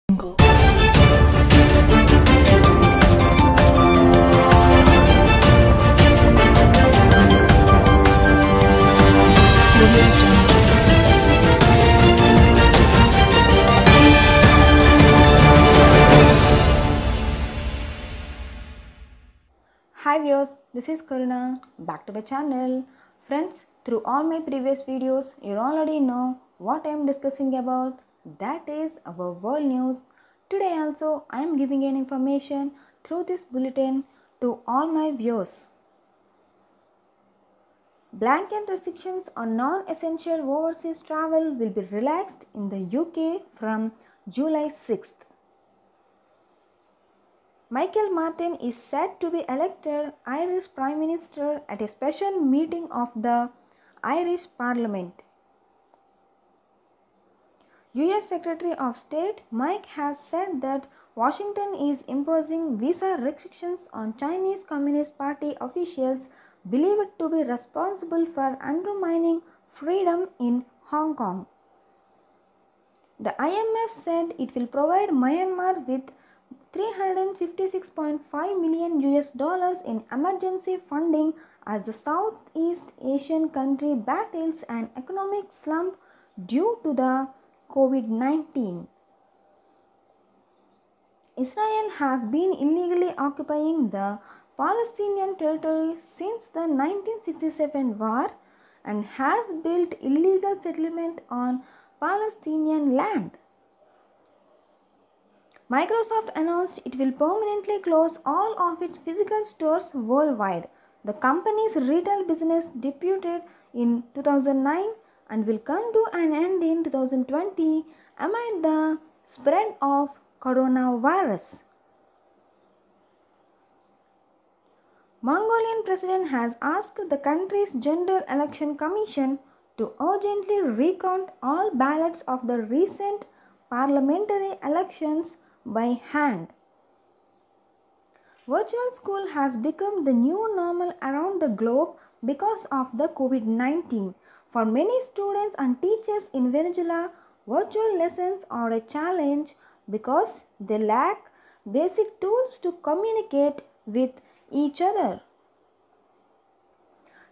Jungle. Audio Jungle. Hi viewers, this is Karuna, back to my channel. Friends, through all my previous videos, you already know what I am discussing about. That is our world news. Today also, I am giving an information through this bulletin to all my viewers. Blanket restrictions on non-essential overseas travel will be relaxed in the UK from July 6th. Michael Martin is said to be elected Irish Prime Minister at a special meeting of the Irish Parliament. US Secretary of State Mike has said that Washington is imposing visa restrictions on Chinese Communist Party officials believed to be responsible for undermining freedom in Hong Kong. The IMF said it will provide Myanmar with $356.5 million in emergency funding as the Southeast Asian country battles an economic slump due to the COVID-19. Israel has been illegally occupying the Palestinian territory since the 1967 war and has built illegal settlement on Palestinian land. Microsoft announced it will permanently close all of its physical stores worldwide. The company's retail business debuted in 2009 and will come to an end in 2020 amid the spread of coronavirus. Mongolian president has asked the country's General Election Commission to urgently recount all ballots of the recent parliamentary elections by hand. Virtual school has become the new normal around the globe because of the COVID-19. For many students and teachers in Venezuela, virtual lessons are a challenge because they lack basic tools to communicate with each other.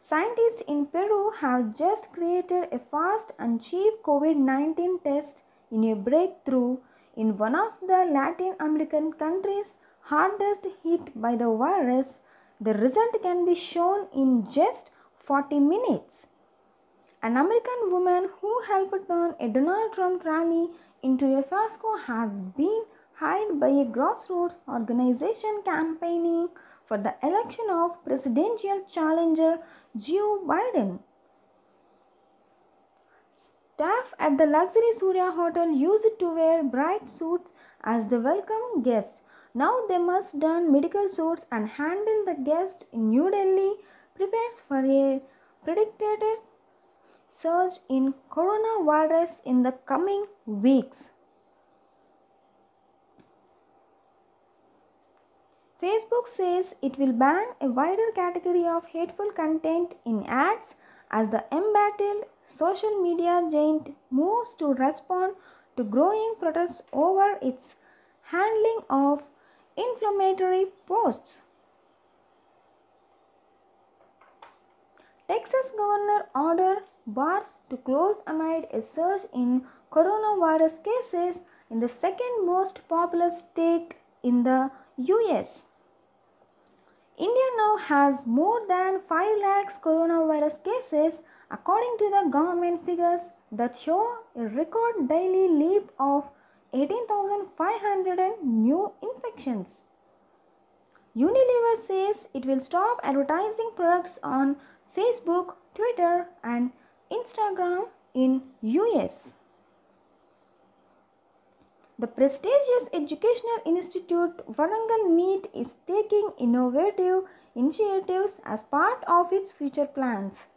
Scientists in Peru have just created a fast and cheap COVID-19 test in a breakthrough in one of the Latin American countries hardest hit by the virus. The result can be shown in just 40 minutes. An American woman who helped turn a Donald Trump rally into a fiasco has been hired by a grassroots organization campaigning for the election of presidential challenger Joe Biden. Staff at the luxury Surya Hotel used to wear bright suits as the welcome guests. Now they must don medical suits and handle the guest in New Delhi prepares for a predicted surge in coronavirus in the coming weeks. Facebook says it will ban a wider category of hateful content in ads as the embattled social media giant moves to respond to growing protests over its handling of inflammatory posts. Texas governor ordered bars to close amid a surge in coronavirus cases in the second most populous state in the US. India now has more than 5 lakhs coronavirus cases according to the government figures that show a record daily leap of 18,500 new infections. Unilever says it will stop advertising products on Facebook, Twitter and Instagram in US. The prestigious educational institute Warangal NEET is taking innovative initiatives as part of its future plans.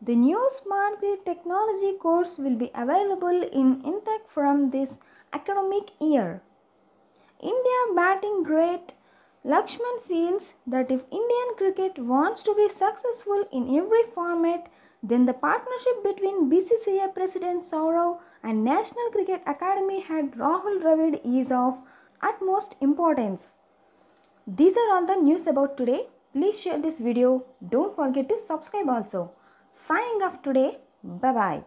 The new Smart Grid Technology course will be available in Intech from this academic year. India batting great Lakshman feels that if Indian cricket wants to be successful in every format, then the partnership between BCCI President Saurav and National Cricket Academy head Rahul Dravid is of utmost importance. These are all the news about today. Please share this video. Don't forget to subscribe also. Signing off today. Bye-bye.